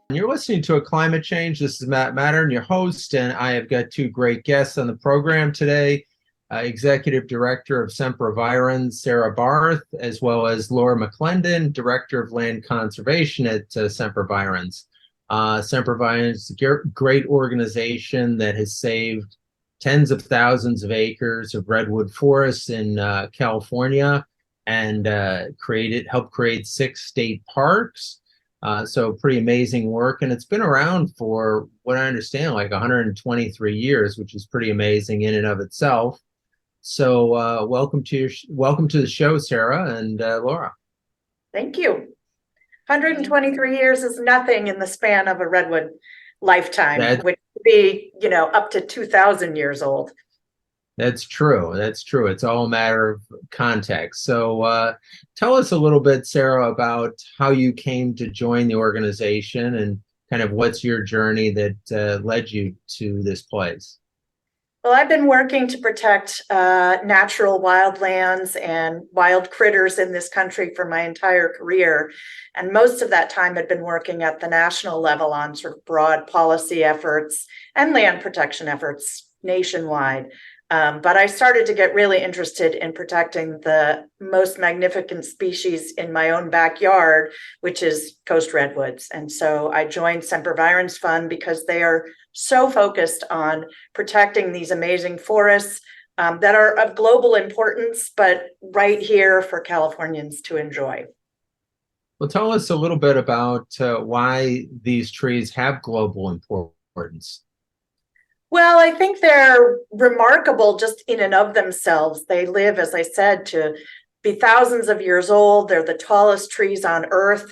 You're listening to A Climate Change. This is Matt Mattern, your host, and I have got two great guests on the program today. Executive Director of Sempervirens, Sarah Barth, as well as Laura McClendon, Director of Land Conservation at Sempervirens. Sempervirens is a great organization that has saved tens of thousands of acres of redwood forests in California and helped create 6 state parks. So pretty amazing work, and it's been around for what I understand like 123 years, which is pretty amazing in and of itself. So welcome to the show, Sarah and Laura. Thank you. 123 years is nothing in the span of a redwood lifetime, which would be, up to 2,000 years old. That's true. That's true. It's all a matter of context. So tell us a little bit, Sarah, about how you came to join the organization and kind of what's your journey that led you to this place. Well, I've been working to protect natural wildlands and wild critters in this country for my entire career. And most of that time had been working at the national level on sort of broad policy efforts and land protection efforts nationwide. But I started to get really interested in protecting the most magnificent species in my own backyard, which is coast redwoods. And so I joined Sempervirens Fund because they are so focused on protecting these amazing forests that are of global importance, but right here for Californians to enjoy. Well, tell us a little bit about why these trees have global importance. Well, I think they're remarkable just in and of themselves. They live, as I said, to be thousands of years old. They're the tallest trees on Earth.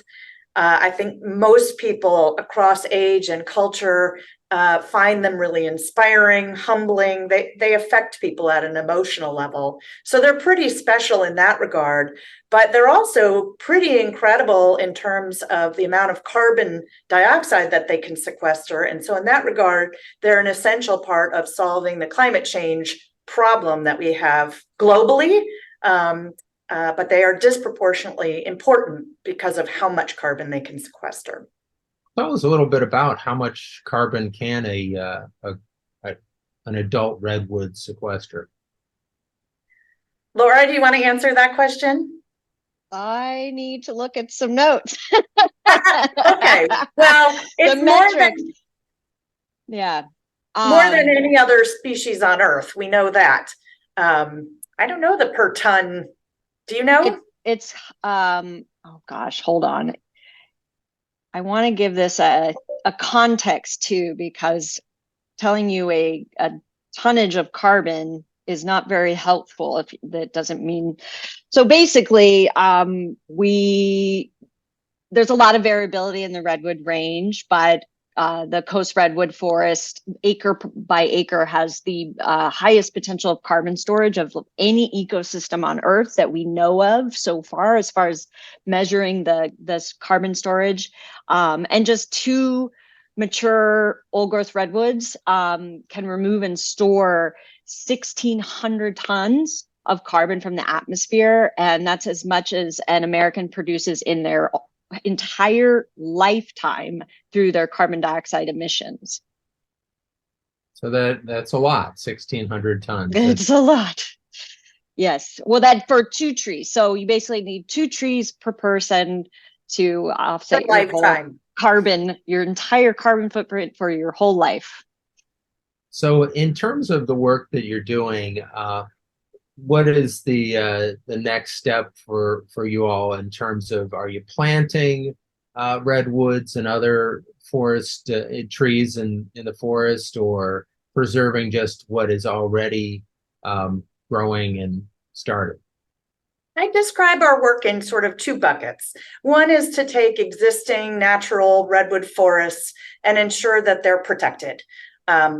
I think most people across age and culture find them really inspiring, humbling. They affect people at an emotional level. So they're pretty special in that regard, but they're also pretty incredible in terms of the amount of carbon dioxide that they can sequester. And so in that regard, they're an essential part of solving the climate change problem that we have globally. But they are disproportionately important because of how much carbon they can sequester. Tell us a little bit about how much carbon can an adult redwood sequester? Laura, do you want to answer that question? I need to look at some notes. Okay, well, it's more than any other species on Earth. We know that. I don't know the per ton. Do you know? It's oh gosh, hold on. I want to give this a context too, because telling you a tonnage of carbon is not very helpful if that doesn't mean. So basically, there's a lot of variability in the redwood range, but the coast redwood forest, acre by acre, has the highest potential of carbon storage of any ecosystem on Earth that we know of so far, as measuring this carbon storage. And just 2 mature old growth redwoods can remove and store 1,600 tons of carbon from the atmosphere, and that's as much as an American produces in their entire lifetime through their carbon dioxide emissions. So that's a lot, 1,600 tons. It's a lot. Yes. Well, that for 2 trees. So you basically need 2 trees per person to offset your whole carbon, your entire carbon footprint for your whole life. So in terms of the work that you're doing, what is the next step for you all in terms of, are you planting redwoods and other forest trees in the forest, or preserving just what is already growing and started? I describe our work in sort of 2 buckets. One is to take existing natural redwood forests and ensure that they're protected.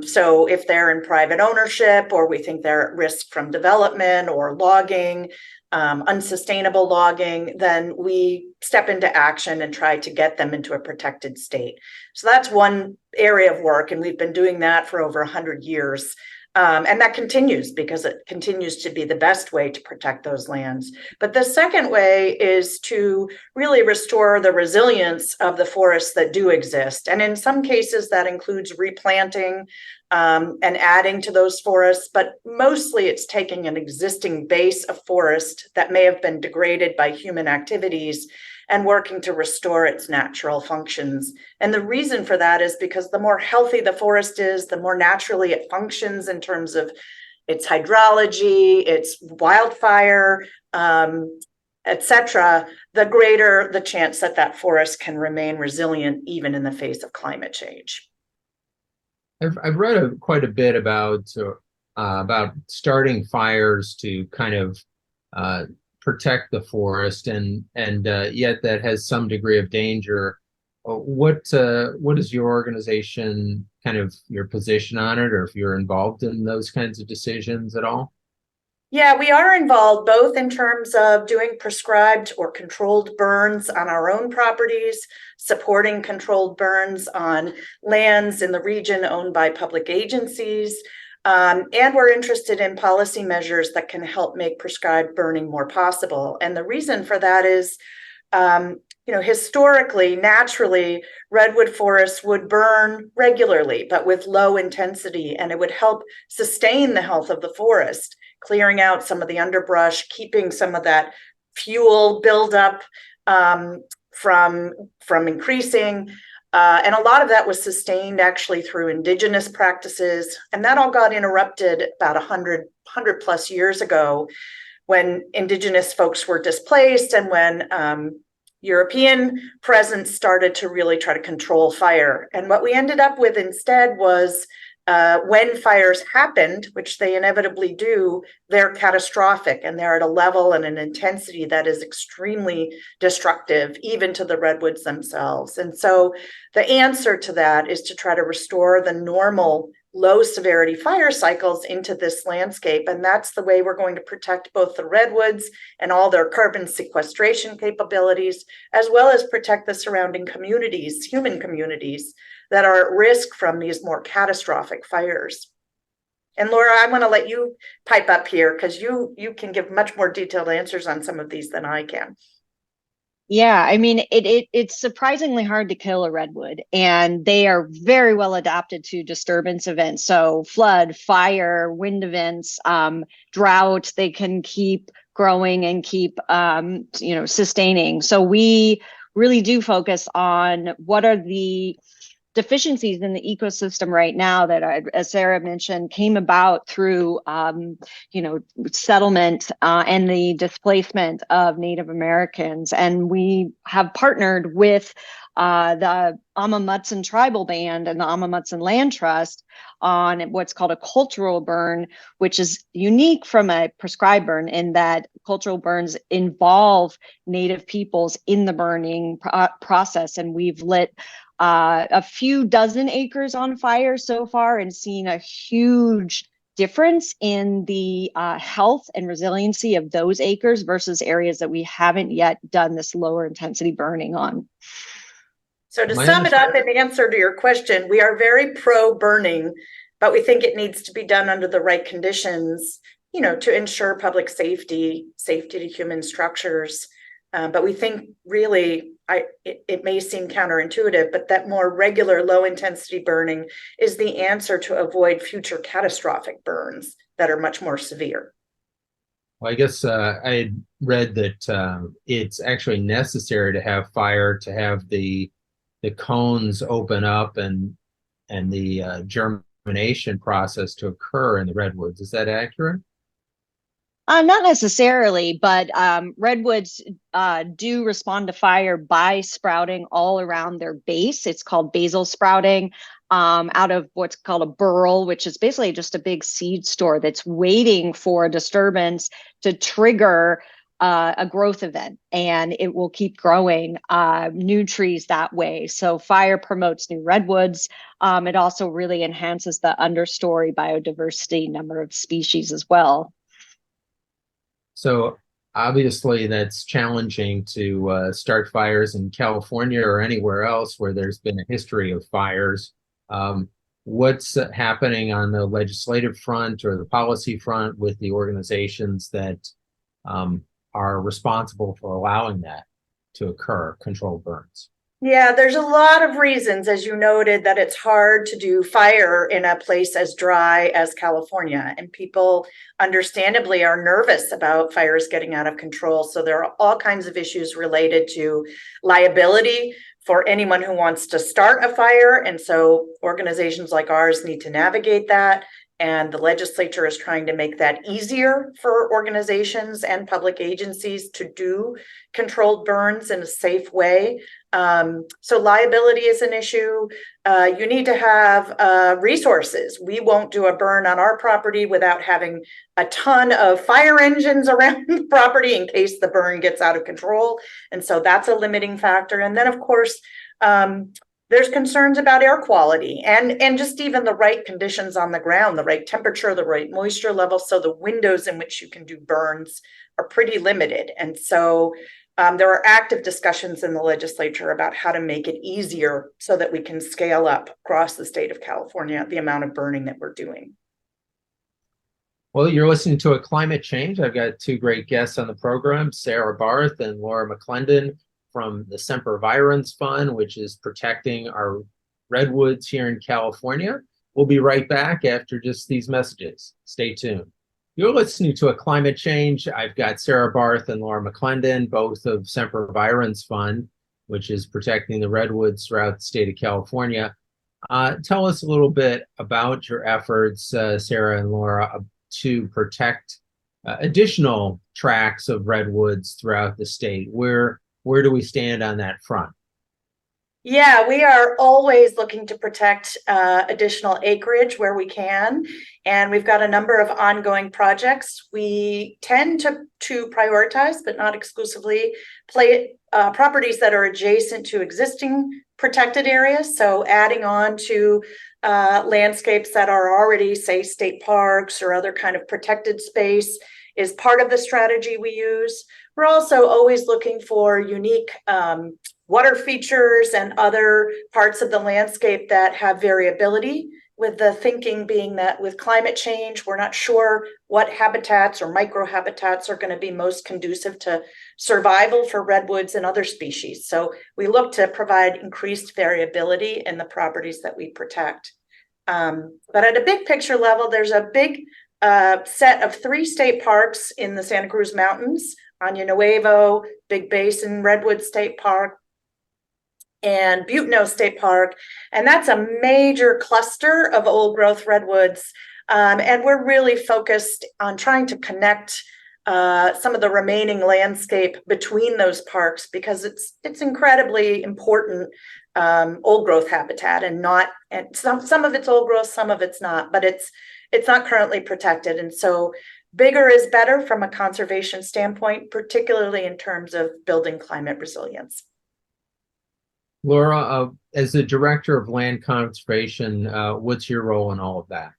So if they're in private ownership, or we think they're at risk from development or logging, unsustainable logging, then we step into action and try to get them into a protected state. So that's one area of work, and we've been doing that for over 100 years. And that continues because it continues to be the best way to protect those lands. But the second way is to really restore the resilience of the forests that do exist. And in some cases, that includes replanting and adding to those forests. But mostly it's taking an existing base of forest that may have been degraded by human activities and working to restore its natural functions. And the reason for that is because the more healthy the forest is, the more naturally it functions in terms of its hydrology, its wildfire, etc., the greater the chance that that forest can remain resilient even in the face of climate change. I've read quite a bit about starting fires to kind of protect the forest, and yet that has some degree of danger. What is your organization, kind of your position on it, or if you're involved in those kinds of decisions at all? Yeah, we are involved both in terms of doing prescribed or controlled burns on our own properties, supporting controlled burns on lands in the region owned by public agencies. And we're interested in policy measures that can help make prescribed burning more possible. And the reason for that is, historically, naturally, redwood forests would burn regularly, but with low intensity, and it would help sustain the health of the forest, clearing out some of the underbrush, keeping some of that fuel buildup from increasing. And a lot of that was sustained actually through indigenous practices. And that all got interrupted about 100 plus years ago when indigenous folks were displaced and when European presence started to really try to control fire. And what we ended up with instead was when fires happened, which they inevitably do, they're catastrophic and they're at a level and an intensity that is extremely destructive, even to the redwoods themselves. And so the answer to that is to try to restore the normal low severity fire cycles into this landscape. And that's the way we're going to protect both the redwoods and all their carbon sequestration capabilities, as well as protect the surrounding communities, human communities, that are at risk from these more catastrophic fires. And Laura, I want to let you pipe up here because you can give much more detailed answers on some of these than I can. Yeah, I mean, it's surprisingly hard to kill a redwood, and they are very well adapted to disturbance events. So flood, fire, wind events, drought, they can keep growing and keep, sustaining. So we really do focus on what are the deficiencies in the ecosystem right now that, as Sarah mentioned, came about through, settlement and the displacement of Native Americans. And we have partnered with the Amah Mutsun Tribal Band and the Amah Mutsun Land Trust on what's called a cultural burn, which is unique from a prescribed burn in that cultural burns involve Native peoples in the burning process. And we've lit a few dozen acres on fire so far and seen a huge difference in the health and resiliency of those acres versus areas that we haven't yet done this lower intensity burning on. So to sum it up and answer to your question, we are very pro burning, but we think it needs to be done under the right conditions, to ensure public safety to human structures. But we think really, it may seem counterintuitive, but that more regular low intensity burning is the answer to avoid future catastrophic burns that are much more severe. Well, I guess I had read that it's actually necessary to have fire to have the cones open up and the germination process to occur in the redwoods. Is that accurate? Not necessarily, but redwoods do respond to fire by sprouting all around their base. It's called basal sprouting out of what's called a burl, which is basically just a big seed store that's waiting for a disturbance to trigger a growth event, and it will keep growing new trees that way. So fire promotes new redwoods. It also really enhances the understory biodiversity number of species as well. So obviously that's challenging to start fires in California or anywhere else where there's been a history of fires. what's happening on the legislative front or the policy front with the organizations that are responsible for allowing that to occur, controlled burns? Yeah, there's a lot of reasons, as you noted, that it's hard to do fire in a place as dry as California. And people understandably are nervous about fires getting out of control. So there are all kinds of issues related to liability for anyone who wants to start a fire. And so organizations like ours need to navigate that. And the legislature is trying to make that easier for organizations and public agencies to do controlled burns in a safe way. So liability is an issue. You need to have resources. We won't do a burn on our property without having a ton of fire engines around the property in case the burn gets out of control. And so that's a limiting factor. And then, of course, there's concerns about air quality and just even the right conditions on the ground, the right temperature, the right moisture level. So the windows in which you can do burns are pretty limited. And so there are active discussions in the legislature about how to make it easier so that we can scale up across the state of California the amount of burning that we're doing. Well, you're listening to A Climate Change. I've got two great guests on the program, Sarah Barth and Laura McClendon from the Sempervirens Fund, which is protecting our redwoods here in California. We'll be right back after just these messages. Stay tuned. You're listening to A Climate Change. I've got Sarah Barth and Laura McClendon, both of Sempervirens Fund, which is protecting the redwoods throughout the state of California. Tell us a little bit about your efforts, Sarah and Laura, to protect additional tracts of redwoods throughout the state. Where do we stand on that front? Yeah, we are always looking to protect additional acreage where we can. And we've got a number of ongoing projects. We tend to prioritize, but not exclusively, properties that are adjacent to existing protected areas. So adding on to landscapes that are already, say, state parks or other kind of protected space is part of the strategy we use. We're also always looking for unique water features and other parts of the landscape that have variability, with the thinking being that with climate change, we're not sure what habitats or microhabitats are going to be most conducive to survival for redwoods and other species. So we look to provide increased variability in the properties that we protect. But at a big picture level, there's a big set of 3 state parks in the Santa Cruz Mountains: Año Nuevo, Big Basin Redwood State Park, and Butno State Park. And that's a major cluster of old growth redwoods. And we're really focused on trying to connect some of the remaining landscape between those parks, because it's incredibly important old growth habitat, and some of it's old growth, some of it's not, but it's not currently protected. And so bigger is better from a conservation standpoint, particularly in terms of building climate resilience. Laura, as the Director of Land Conservation, what's your role in all of that?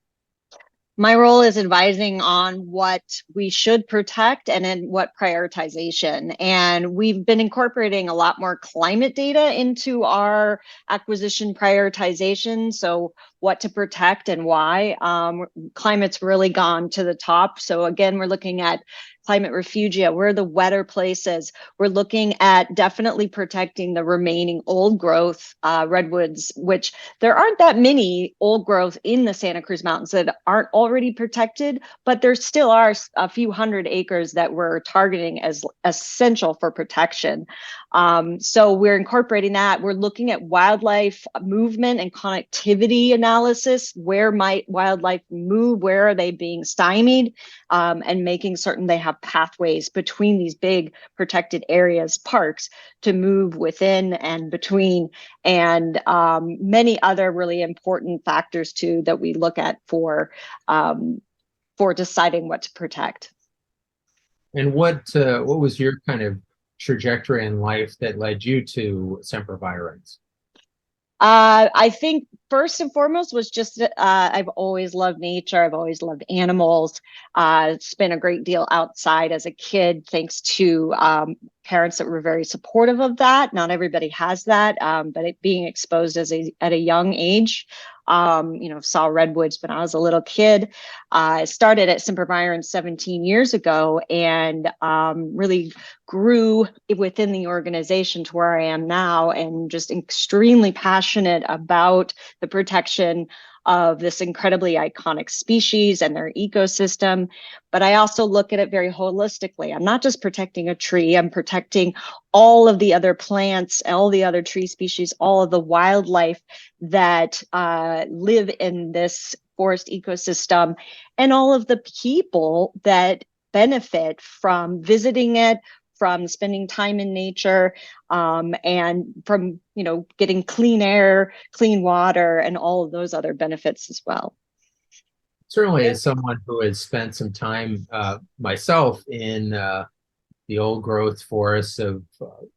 My role is advising on what we should protect and in what prioritization. And we've been incorporating a lot more climate data into our acquisition prioritization. So what to protect and why. Climate's really gone to the top. So again, we're looking at climate refugia, where are the wetter places. We're looking at definitely protecting the remaining old growth redwoods, which there aren't that many old growth in the Santa Cruz Mountains that aren't already protected, but there still are a few hundred acres that we're targeting as essential for protection. So we're incorporating that. We're looking at wildlife movement and connectivity analysis. Where might wildlife move? Where are they being stymied? And making certain they have pathways between these big protected areas, parks, to move within and between, and many other really important factors too that we look at for deciding what to protect. And what was your kind of trajectory in life that led you to Sempervirens? I think first and foremost was just I've always loved nature. I've always loved animals. Spent a great deal outside as a kid, thanks to parents that were very supportive of that. Not everybody has that, but being exposed at a young age Saw redwoods when I was a little kid. I started at Sempervirens 17 years ago and really grew within the organization to where I am now, and just extremely passionate about the protection of this incredibly iconic species and their ecosystem. But I also look at it very holistically. I'm not just protecting a tree, I'm protecting all of the other plants, all the other tree species, all of the wildlife that live in this forest ecosystem, and all of the people that benefit from visiting it, from spending time in nature, and from getting clean air, clean water, and all of those other benefits as well. Certainly, as someone who has spent some time myself in the old growth forests of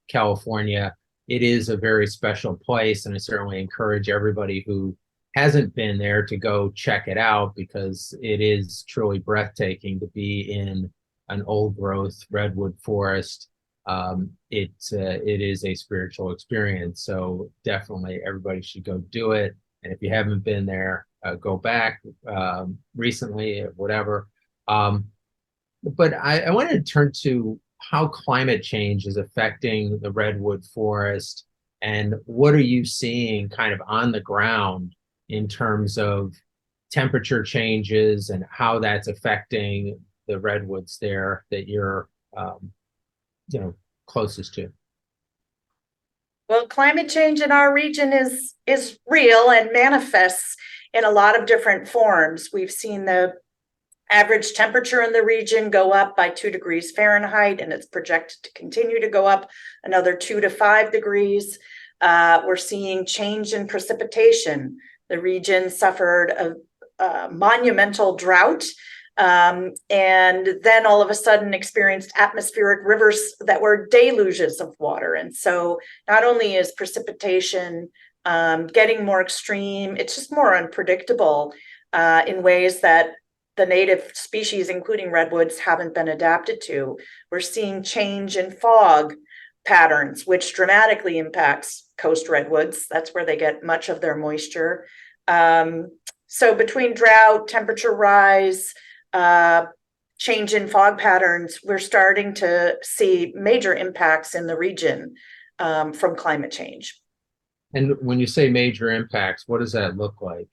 California, it is a very special place, and I certainly encourage everybody who hasn't been there to go check it out, because it is truly breathtaking to be in an old growth redwood forest. It is a spiritual experience, so definitely everybody should go do it. And if you haven't been there, go back recently, whatever. But I wanted to turn to how climate change is affecting the redwood forest, and what are you seeing kind of on the ground in terms of temperature changes and how that's affecting the redwoods there that you're closest to. Well, climate change in our region is real and manifests in a lot of different forms. We've seen the average temperature in the region go up by 2 degrees Fahrenheit, and it's projected to continue to go up another 2 to 5 degrees. We're seeing change in precipitation. The region suffered a monumental drought, and then all of a sudden experienced atmospheric rivers that were deluges of water. And so not only is precipitation getting more extreme, it's just more unpredictable in ways that the native species, including redwoods, haven't been adapted to. We're seeing change in fog patterns, which dramatically impacts coast redwoods. That's where they get much of their moisture. So between drought, temperature rise, change in fog patterns, we're starting to see major impacts in the region from climate change. And when you say major impacts, what does that look like?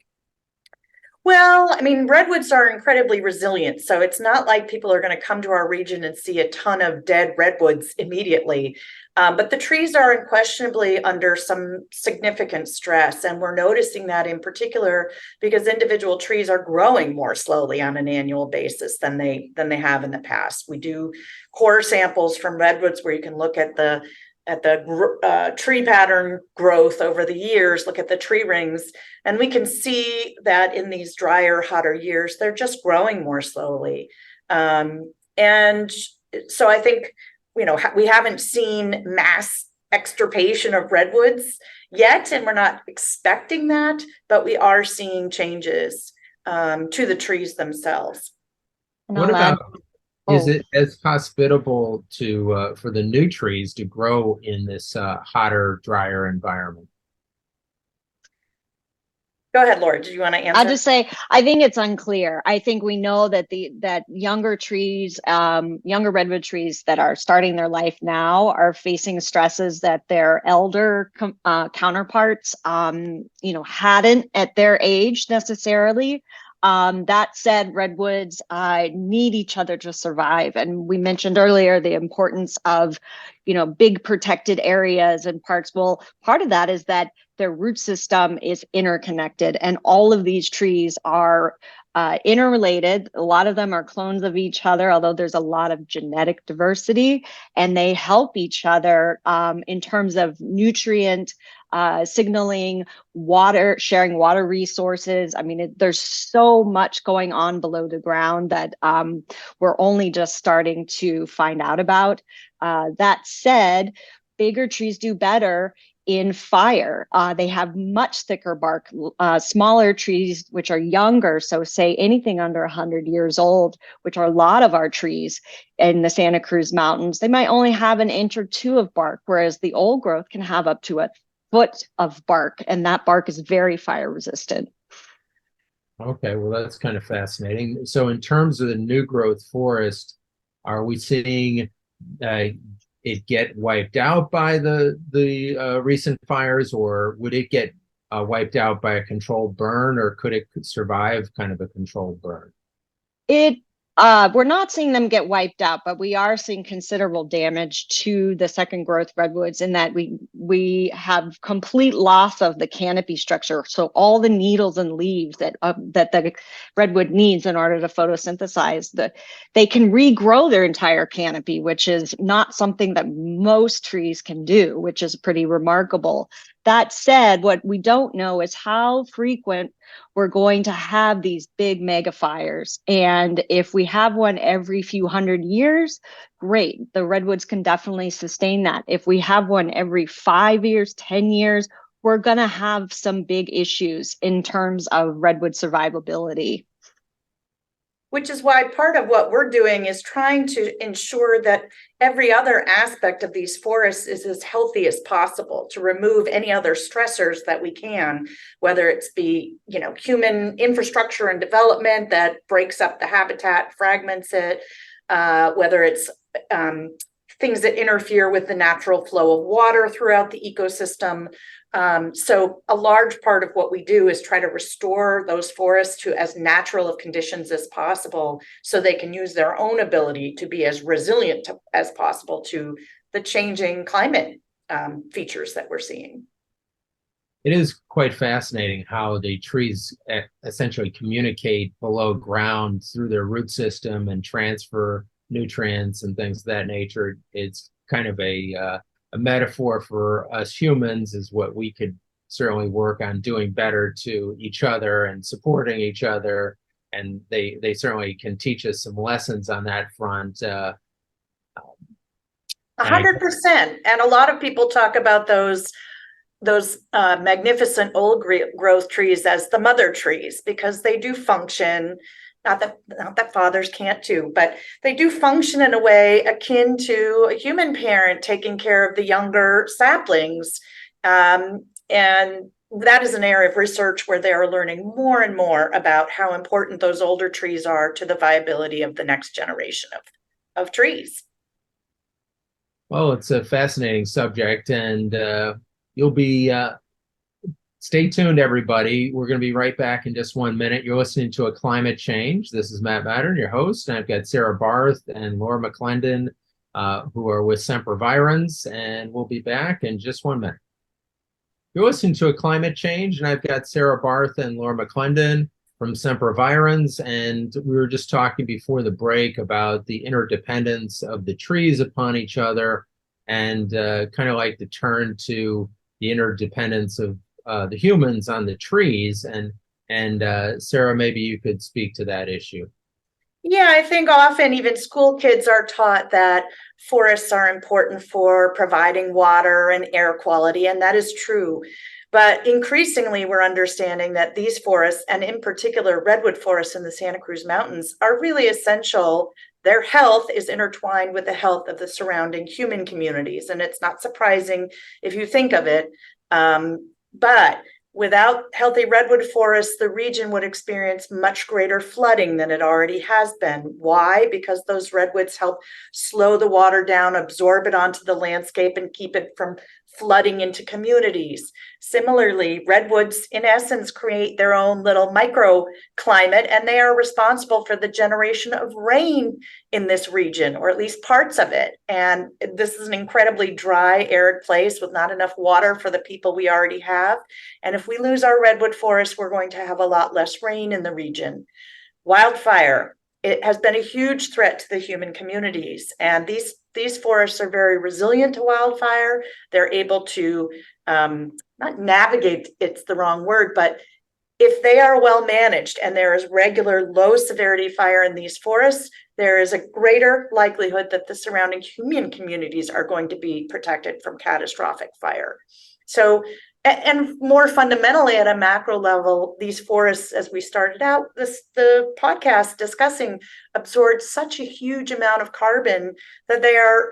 Well, I mean, redwoods are incredibly resilient. So it's not like people are going to come to our region and see a ton of dead redwoods immediately. But the trees are unquestionably under some significant stress. And we're noticing that in particular because individual trees are growing more slowly on an annual basis than they have in the past. We do core samples from redwoods where you can look at the tree pattern growth over the years, look at the tree rings, and we can see that in these drier, hotter years, they're just growing more slowly. And so I think, we haven't seen mass extirpation of redwoods yet, and we're not expecting that, but we are seeing changes to the trees themselves. What about, is it as hospitable to for the new trees to grow in this hotter, drier environment? Go ahead, Laura. Did you want to answer? I'll just say, I think it's unclear. I think we know that that younger trees, younger redwood trees that are starting their life now are facing stresses that their elder counterparts, hadn't at their age necessarily. That said, redwoods need each other to survive. And we mentioned earlier the importance of, big protected areas and parks. Well, part of that is that their root system is interconnected, and all of these trees are interrelated. A lot of them are clones of each other, although there's a lot of genetic diversity, and they help each other in terms of nutrient signaling, sharing water resources. I mean, there's so much going on below the ground that we're only just starting to find out about. That said, bigger trees do better in fire. They have much thicker bark. Smaller trees, which are younger, so say anything under 100 years old, which are a lot of our trees in the Santa Cruz Mountains, they might only have 1 inch or 2 of bark, whereas the old growth can have up to 1 foot of bark, and that bark is very fire resistant. Okay, well, that's kind of fascinating. So in terms of the new growth forest, are we seeing uh, it get wiped out by the recent fires, or would it get wiped out by a controlled burn, or could it survive kind of a controlled burn? It we're not seeing them get wiped out, but we are seeing considerable damage to the second growth redwoods in that we have complete loss of the canopy structure. So all the needles and leaves that the redwood needs in order to photosynthesize, they can regrow their entire canopy, which is not something that most trees can do, which is pretty remarkable. That said, what we don't know is how frequent we're going to have these big mega fires. And if we have one every few hundred years, great. The redwoods can definitely sustain that. If we have one every 5 years, 10 years, we're going to have some big issues in terms of redwood survivability. Which is why part of what we're doing is trying to ensure that every other aspect of these forests is as healthy as possible, to remove any other stressors that we can, whether it's be, human infrastructure and development that breaks up the habitat, fragments it, whether it's things that interfere with the natural flow of water throughout the ecosystem. So a large part of what we do is try to restore those forests to as natural of conditions as possible, so they can use their own ability to be as resilient as possible to the changing climate features that we're seeing. It is quite fascinating how the trees essentially communicate below ground through their root system and transfer nutrients and things of that nature. It's kind of a metaphor for us humans, is what we could certainly work on doing better to each other and supporting each other. And they certainly can teach us some lessons on that front. 100%. And a lot of people talk about those magnificent old growth trees as the mother trees, because they do function, not that fathers can't too, but they do function in a way akin to a human parent taking care of the younger saplings. And that is an area of research where they are learning more and more about how important those older trees are to the viability of the next generation of trees. Well, it's a fascinating subject, and you'll be stay tuned, everybody. We're going to be right back in just 1 minute. You're listening to A Climate Change. This is Matt Mattern, your host, and I've got Sarah Barth and Laura McClendon, who are with Sempervirens, and we'll be back in just 1 minute. You're listening to A Climate Change, and I've got Sarah Barth and Laura McClendon from Sempervirens, and we were just talking before the break about the interdependence of the trees upon each other, and kind of like to turn to the interdependence of the humans on the trees. And Sarah, maybe you could speak to that issue. Yeah, I think often even school kids are taught that forests are important for providing water and air quality, and that is true. But increasingly, we're understanding that these forests, and in particular redwood forests in the Santa Cruz Mountains, are really essential. Their health is intertwined with the health of the surrounding human communities, and it's not surprising if you think of it. But without healthy redwood forests, the region would experience much greater flooding than it already has been. Why? Because those redwoods help slow the water down, absorb it onto the landscape, and keep it from flooding into communities. Similarly, redwoods, in essence, create their own little microclimate, and they are responsible for the generation of rain in this region, or at least parts of it. And this is an incredibly dry, arid place with not enough water for the people we already have. And if we lose our redwood forests, we're going to have a lot less rain in the region. Wildfire, it has been a huge threat to the human communities. And these forests are very resilient to wildfire. They're able to not navigate, it's the wrong word, but if they are well managed and there is regular low severity fire in these forests, there is a greater likelihood that the surrounding human communities are going to be protected from catastrophic fire. So, and more fundamentally at a macro level, these forests, as we started out the podcast discussing, absorb such a huge amount of carbon that they are,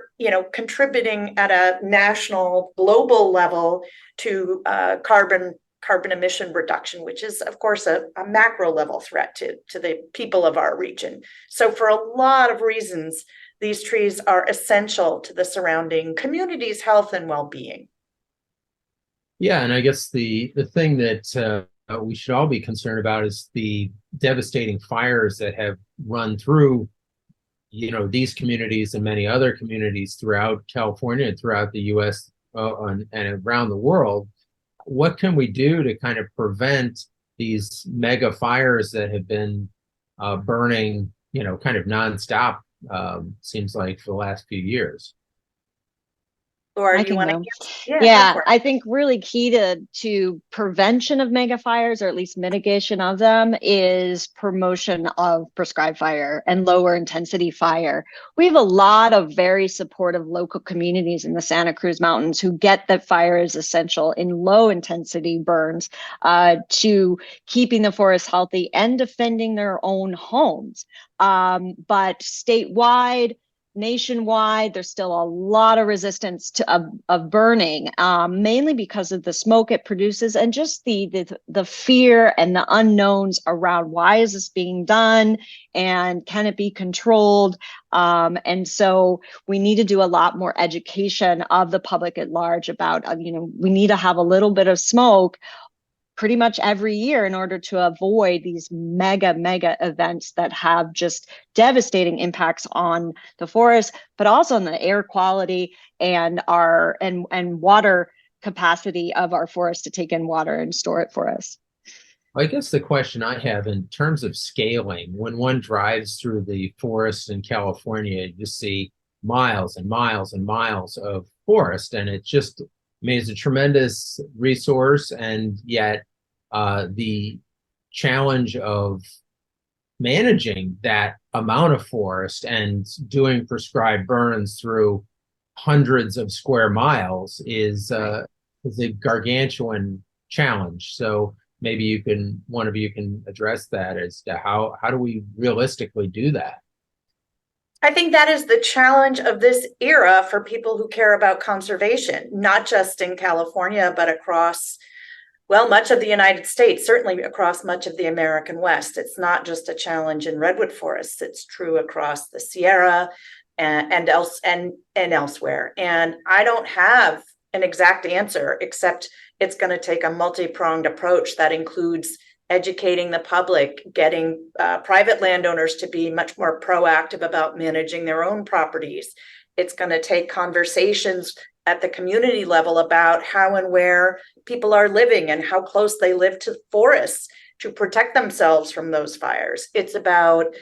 contributing at a national, global level to carbon carbon emission reduction, which is, of course, a macro level threat to the people of our region. So for a lot of reasons, these trees are essential to the surrounding community's health and well-being. Yeah, and I guess the thing that we should all be concerned about is the devastating fires that have run through, these communities and many other communities throughout California and throughout the U.S. And around the world. What can we do to kind of prevent these mega fires that have been burning, kind of nonstop, seems like, for the last few years? Or I you can want to? go. Yeah, Yeah, I think really key to prevention of mega fires, or at least mitigation of them, is promotion of prescribed fire and lower intensity fire. We have a lot of very supportive local communities in the Santa Cruz Mountains who get that fire is essential in low intensity burns to keeping the forest healthy and defending their own homes. But statewide, nationwide, there's still a lot of resistance of burning, mainly because of the smoke it produces and just the fear and the unknowns around why is this being done and can it be controlled. And so we need to do a lot more education of the public at large about, we need to have a little bit of smoke pretty much every year in order to avoid these mega events that have just devastating impacts on the forest, but also on the air quality and our and water capacity of our forest to take in water and store it for us. I guess the question I have in terms of scaling, when one drives through the forest in California, you just see miles and miles and miles of forest, and it just, it's a tremendous resource, and yet the challenge of managing that amount of forest and doing prescribed burns through hundreds of square miles is a gargantuan challenge. So maybe one of you can address that as to how do we realistically do that? I think that is the challenge of this era for people who care about conservation, not just in California, but across, well, much of the United States, certainly across much of the American West. It's not just a challenge in redwood forests. It's true across the Sierra and elsewhere. And I don't have an exact answer, except it's going to take a multi-pronged approach that includes educating the public, getting private landowners to be much more proactive about managing their own properties. It's going to take conversations at the community level about how and where people are living and how close they live to forests to protect themselves from those fires. It's about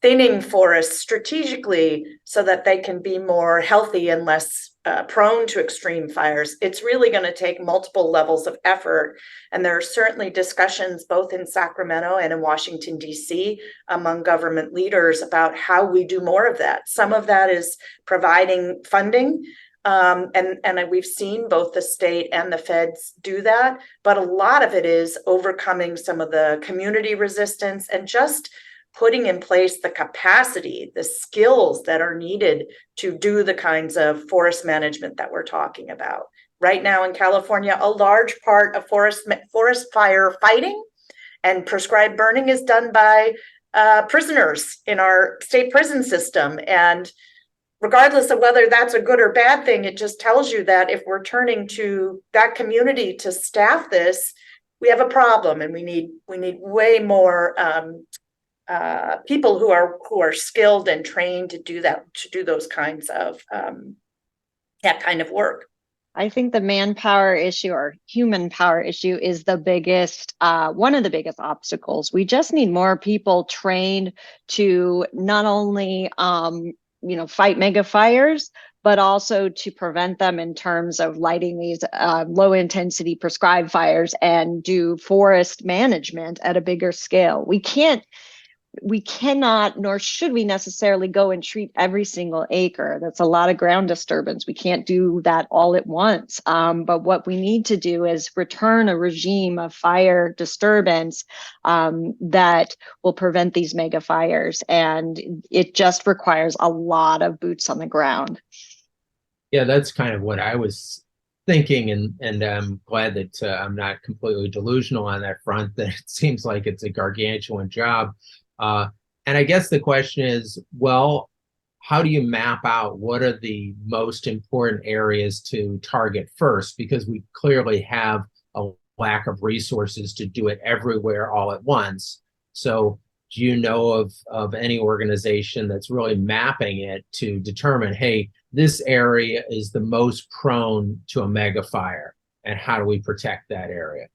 thinning forests strategically so that they can be more healthy and less prone to extreme fires. It's really going to take multiple levels of effort. And there are certainly discussions both in Sacramento and in Washington, D.C. among government leaders about how we do more of that. Some of that is providing funding. And we've seen both the state and the feds do that. But a lot of it is overcoming some of the community resistance and just putting in place the capacity, the skills that are needed to do the kinds of forest management that we're talking about. Right now in California, a large part of forest fire fighting and prescribed burning is done by prisoners in our state prison system. And regardless of whether that's a good or bad thing, it just tells you that if we're turning to that community to staff this, we have a problem, and we need way more people who are skilled and trained to do that, to do those kinds of that kind of work. I think the manpower issue or human power issue is the biggest, one of the biggest obstacles. We just need more people trained to not only, fight mega fires, but also to prevent them in terms of lighting these low intensity prescribed fires and do forest management at a bigger scale. We cannot, nor should we necessarily go and treat every single acre. That's a lot of ground disturbance. We can't do that all at once. But what we need to do is return a regime of fire disturbance that will prevent these mega fires. And it just requires a lot of boots on the ground. Yeah, that's kind of what I was thinking, and I'm glad that I'm not completely delusional on that front, that it seems like it's a gargantuan job. And I guess the question is, well, how do you map out what are the most important areas to target first? Because we clearly have a lack of resources to do it everywhere all at once. So do you know of any organization that's really mapping it to determine, hey, this area is the most prone to a mega fire, and how do we protect that area?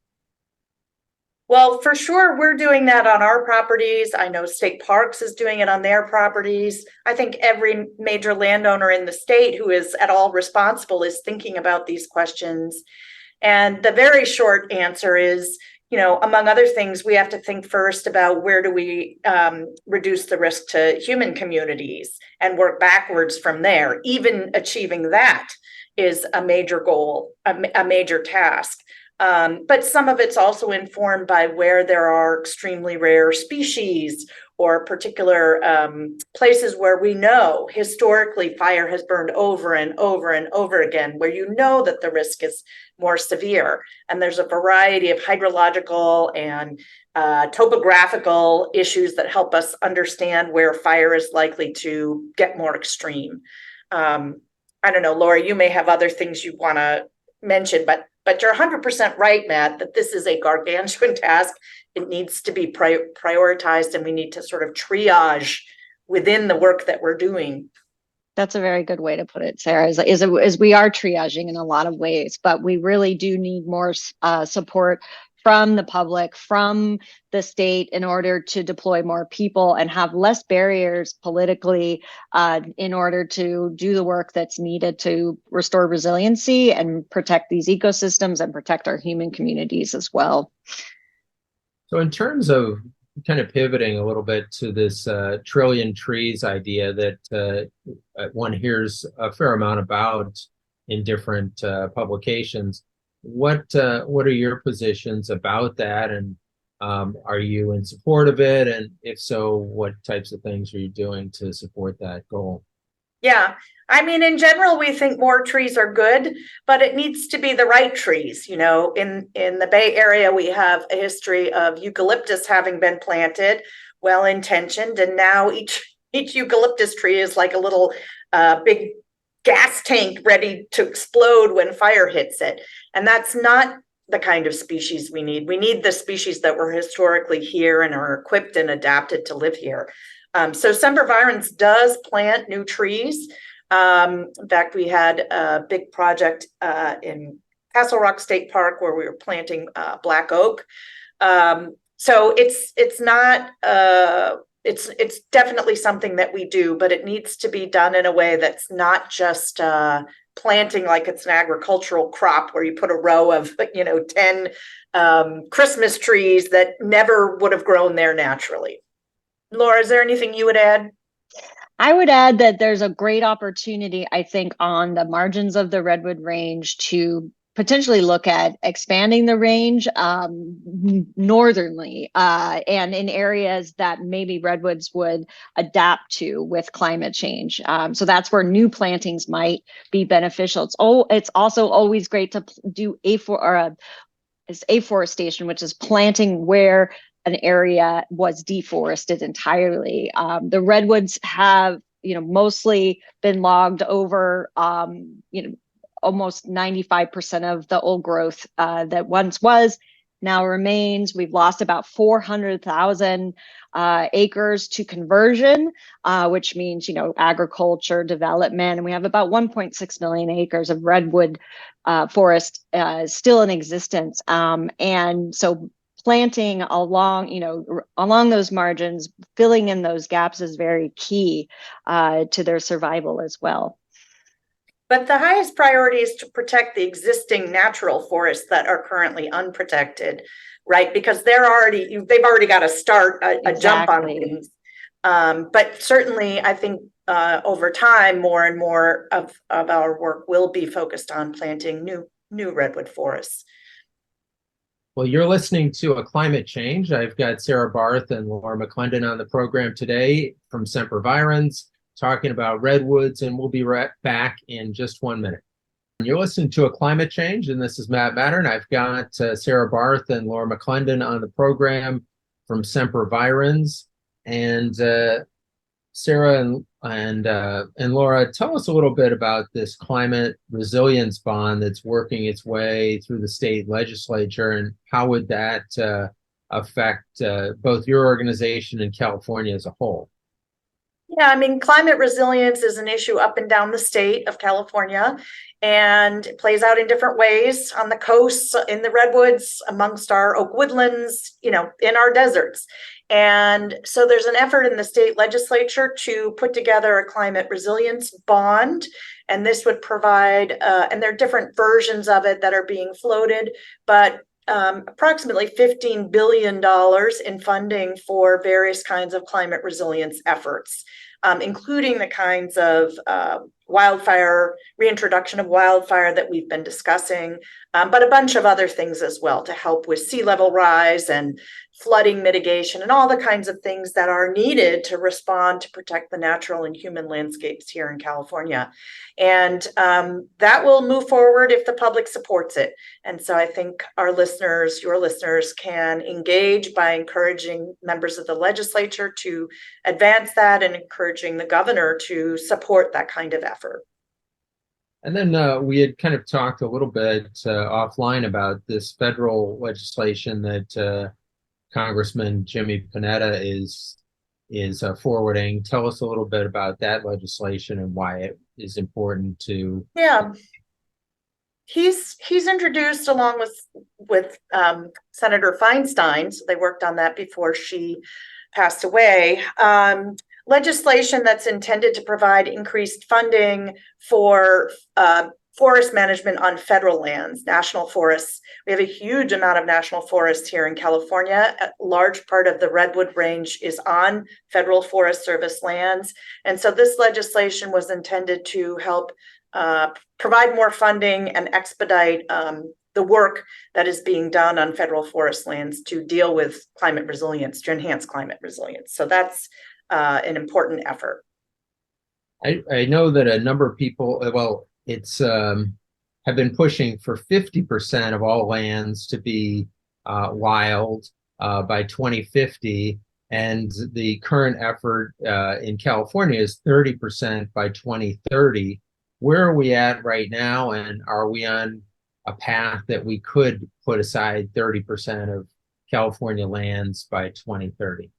Well, for sure, we're doing that on our properties. I know State Parks is doing it on their properties. I think every major landowner in the state who is at all responsible is thinking about these questions. And the very short answer is, among other things, we have to think first about where do we reduce the risk to human communities and work backwards from there. Even achieving that is a major goal, a major task. But some of it's also informed by where there are extremely rare species or particular places where we know historically fire has burned over and over and over again, where that the risk is more severe. And there's a variety of hydrological and topographical issues that help us understand where fire is likely to get more extreme. I don't know, Laura, you may have other things you want to mention, but you're 100% right, Matt, that this is a gargantuan task. It needs to be prioritized, and we need to sort of triage within the work that we're doing. That's a very good way to put it, Sarah, is we are triaging in a lot of ways, but we really do need more support from the public, from the state, in order to deploy more people and have less barriers politically in order to do the work that's needed to restore resiliency and protect these ecosystems and protect our human communities as well. So in terms of kind of pivoting a little bit to this trillion trees idea that one hears a fair amount about in different publications, what are your positions about that, and are you in support of it? And if so, what types of things are you doing to support that goal? Yeah, I mean, in general, we think more trees are good, but it needs to be the right trees. In the Bay Area, we have a history of eucalyptus having been planted, well-intentioned, and now each eucalyptus tree is like a little big gas tank ready to explode when fire hits it. And that's not the kind of species we need. We need the species that were historically here and are equipped and adapted to live here. So Sempervirens does plant new trees. In fact, we had a big project in Castle Rock State Park where we were planting black oak. So it's not it's definitely something that we do, but it needs to be done in a way that's not just planting like it's an agricultural crop where you put a row of 10 Christmas trees that never would have grown there naturally. Laura, is there anything you would add? I would add that there's a great opportunity, I think, on the margins of the Redwood Range to potentially look at expanding the range northernly and in areas that maybe redwoods would adapt to with climate change. So that's where new plantings might be beneficial. It's also always great to do afforestation, which is planting where an area was deforested entirely. The redwoods have, mostly been logged over, almost 95% of the old growth that once was now remains. We've lost about 400,000 acres to conversion, which means, agriculture development. And we have about 1.6 million acres of redwood forest still in existence. And so planting along those margins, filling in those gaps is very key to their survival as well. But the highest priority is to protect the existing natural forests that are currently unprotected, right? Because they've already got to start a jump on things. But certainly, I think over time, more and more of our work will be focused on planting new redwood forests. Well, you're listening to A Climate Change. I've got Sarah Barth and Laura McClendon on the program today from Sempervirens, talking about redwoods, and we'll be right back in just 1 minute. You're listening to A Climate Change, and this is Matt Mattern. I've got Sarah Barth and Laura McClendon on the program from Sempervirens. And Sarah and Laura, tell us a little bit about this climate resilience bond that's working its way through the state legislature, and how would that affect both your organization and California as a whole? Yeah, I mean, climate resilience is an issue up and down the state of California, and it plays out in different ways on the coasts, in the redwoods, amongst our oak woodlands, in our deserts. And so there's an effort in the state legislature to put together a climate resilience bond. And this would provide, and there are different versions of it that are being floated, but approximately $15 billion in funding for various kinds of climate resilience efforts, including the kinds of reintroduction of wildfire that we've been discussing, but a bunch of other things as well to help with sea level rise and flooding mitigation and all the kinds of things that are needed to respond to protect the natural and human landscapes here in California. And that will move forward if the public supports it. And so I think your listeners can engage by encouraging members of the legislature to advance that and encouraging the governor to support that kind of effort. And then we had kind of talked a little bit offline about this federal legislation that Congressman Jimmy Panetta is forwarding. Tell us a little bit about that legislation and why it is important to. Yeah, he's introduced, along with Senator Feinstein. So they worked on that before she passed away. Legislation that's intended to provide increased funding for forest management on federal lands, national forests. We have a huge amount of national forests here in California. A large part of the Redwood Range is on Federal Forest Service lands. And so this legislation was intended to help provide more funding and expedite the work that is being done on federal forest lands to deal with climate resilience, to enhance climate resilience. So that's an important effort. I know that a number of people, have been pushing for 50% of all lands to be wild by 2050, and the current effort in California is 30% by 2030. Where are we at right now, and are we on a path that we could put aside 30% of California lands by 2030?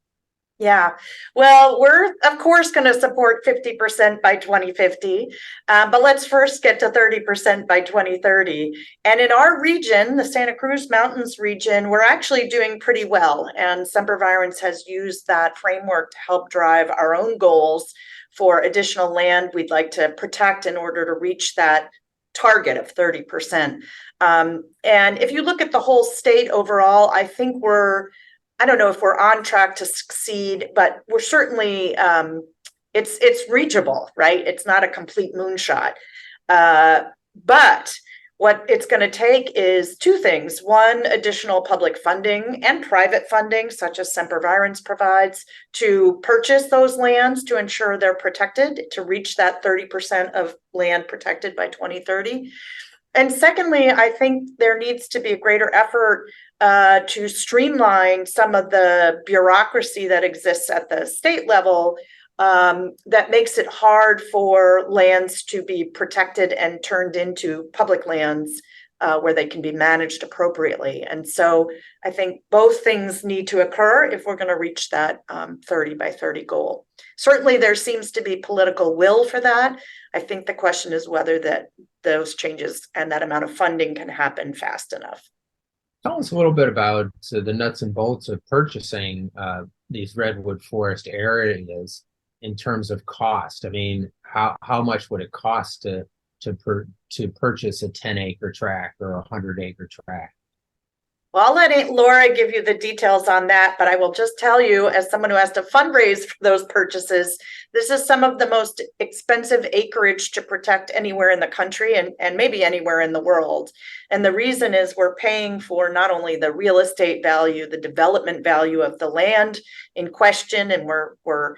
Yeah, well, we're of course going to support 50% by 2050, but let's first get to 30% by 2030. And in our region, the Santa Cruz Mountains region, we're actually doing pretty well. And Sempervirens has used that framework to help drive our own goals for additional land we'd like to protect in order to reach that target of 30%. And if you look at the whole state overall, I think I don't know if we're on track to succeed, but we're certainly, it's reachable, right? It's not a complete moonshot. But what it's going to take is two things. One, additional public funding and private funding, such as Sempervirens provides, to purchase those lands to ensure they're protected, to reach that 30% of land protected by 2030. And secondly, I think there needs to be a greater effort to streamline some of the bureaucracy that exists at the state level that makes it hard for lands to be protected and turned into public lands where they can be managed appropriately. And so I think both things need to occur if we're going to reach that 30 by 30 goal. Certainly there seems to be political will for that. I think the question is whether those changes and that amount of funding can happen fast enough. Tell us a little bit about the nuts and bolts of purchasing these redwood forest areas in terms of cost. I mean, how much would it cost to purchase a 10-acre tract or a 100-acre tract? Well, I'll let Laura give you the details on that, but I will just tell you, as someone who has to fundraise for those purchases, this is some of the most expensive acreage to protect anywhere in the country and maybe anywhere in the world. And the reason is we're paying for not only the real estate value, the development value of the land in question, and we're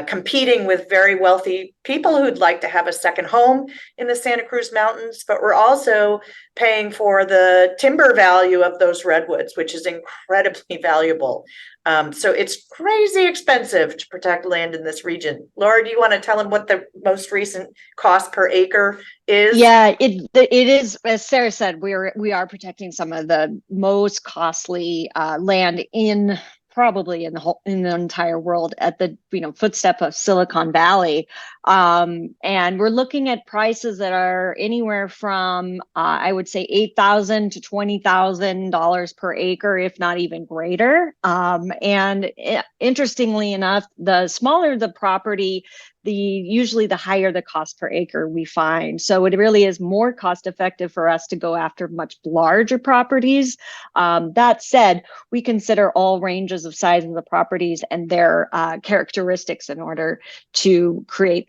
competing with very wealthy people who'd like to have a second home in the Santa Cruz Mountains, but we're also paying for the timber value of those redwoods, which is incredibly valuable. So it's crazy expensive to protect land in this region. Laura, do you want to tell them what the most recent cost per acre is? Yeah, it is, as Sarah said, we are protecting some of the most costly land in probably in the entire world at the footstep of Silicon Valley, and we're looking at prices that are anywhere from I would say $8,000 to $20,000 per acre, if not even greater. And interestingly enough, the smaller the property, usually the higher the cost per acre we find. So it really is more cost effective for us to go after much larger properties. That said, we consider all ranges of size of the properties and their characteristics in order to create,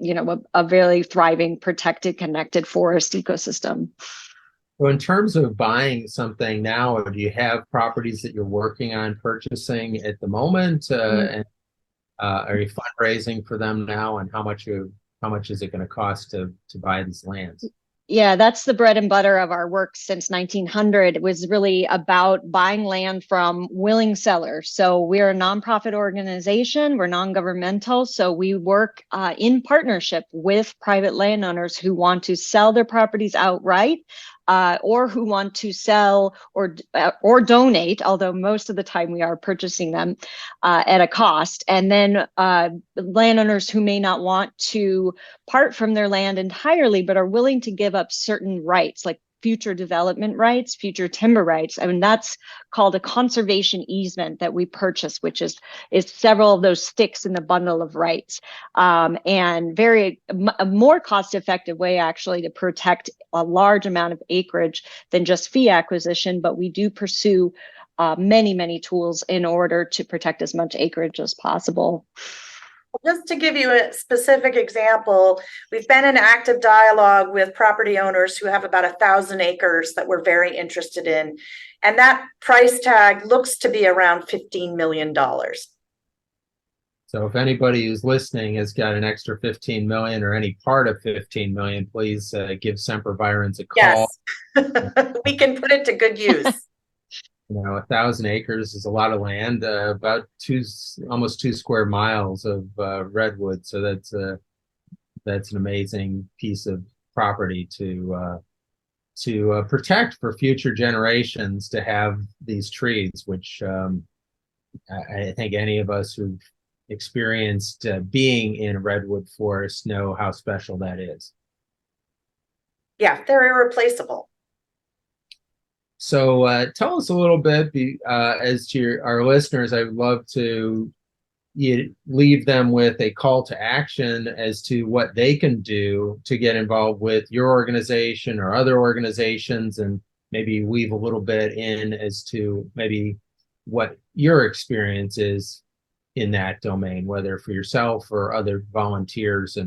a very thriving, protected, connected forest ecosystem. So in terms of buying something now, do you have properties that you're working on purchasing at the moment? And are you fundraising for them now? And how much is it going to cost to buy these lands? Yeah, that's the bread and butter of our work since 1900. It was really about buying land from willing sellers. So we're a nonprofit organization. We're non-governmental. So we work in partnership with private landowners who want to sell their properties outright, or who want to sell or donate, although most of the time we are purchasing them at a cost. And then landowners who may not want to part from their land entirely, but are willing to give up certain rights, like future development rights, future timber rights. I mean, that's called a conservation easement that we purchase, which is several of those sticks in the bundle of rights, and a more cost-effective way actually to protect a large amount of acreage than just fee acquisition. But we do pursue many tools in order to protect as much acreage as possible. Just to give you a specific example, we've been in active dialogue with property owners who have about 1,000 acres that we're very interested in. And that price tag looks to be around $15 million. So if anybody who's listening has got an extra 15 million or any part of 15 million, please give Sempervirens a call. Yes, we can put it to good use. 1,000 acres is a lot of land, about almost 2 square miles of redwood. So that's an amazing piece of property to protect for future generations, to have these trees, which I think any of us who've experienced being in a redwood forest know how special that is. Yeah, they're irreplaceable. So tell us a little bit, as to our listeners, I would love to leave them with a call to action as to what they can do to get involved with your organization or other organizations, and maybe weave a little bit in as to maybe what your experience is in that domain, whether for yourself or other volunteers.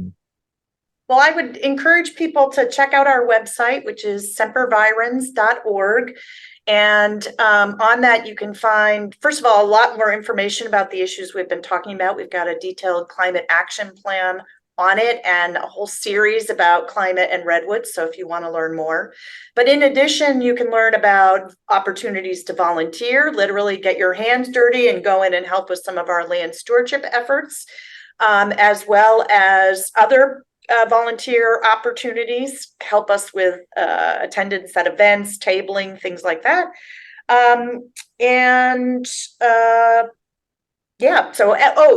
Well, I would encourage people to check out our website, which is sempervirens.org. And on that, you can find, first of all, a lot more information about the issues we've been talking about. We've got a detailed climate action plan on it and a whole series about climate and redwoods. So if you want to learn more. But in addition, you can learn about opportunities to volunteer, literally get your hands dirty and go in and help with some of our land stewardship efforts, as well as other volunteer opportunities, help us with attendance at events, tabling, things like that.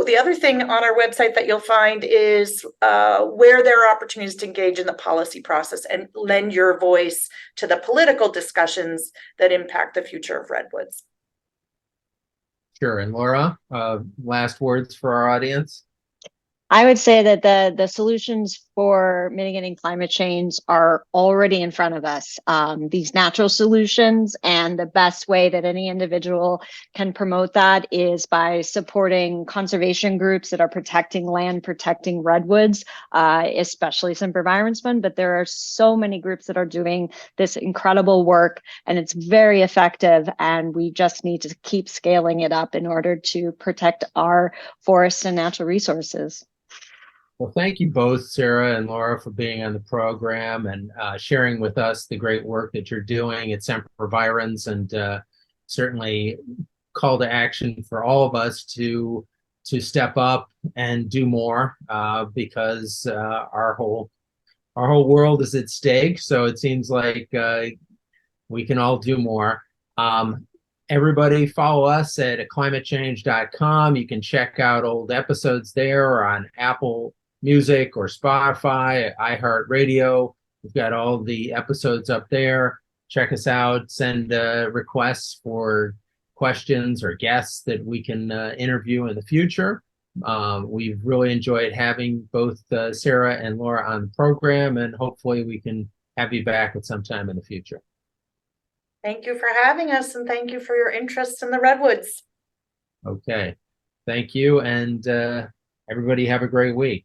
The other thing on our website that you'll find is where there are opportunities to engage in the policy process and lend your voice to the political discussions that impact the future of redwoods. Sure. And Laura, last words for our audience? I would say that the solutions for mitigating climate change are already in front of us. These natural solutions, and the best way that any individual can promote that is by supporting conservation groups that are protecting land, protecting redwoods, especially Sempervirens Fund. But there are so many groups that are doing this incredible work, and it's very effective. And we just need to keep scaling it up in order to protect our forests and natural resources. Well, thank you both, Sarah and Laura, for being on the program and sharing with us the great work that you're doing at Semper Virens, and certainly call to action for all of us to step up and do more because our whole world is at stake. So it seems like we can all do more. Everybody follow us at climatechange.com. You can check out old episodes there or on Apple Music or Spotify, iHeartRadio. We've got all the episodes up there. Check us out. Send requests for questions or guests that we can interview in the future. We've really enjoyed having both Sarah and Laura on the program, and hopefully we can have you back at some time in the future. Thank you for having us, and thank you for your interest in the redwoods. Okay. Thank you, and everybody have a great week.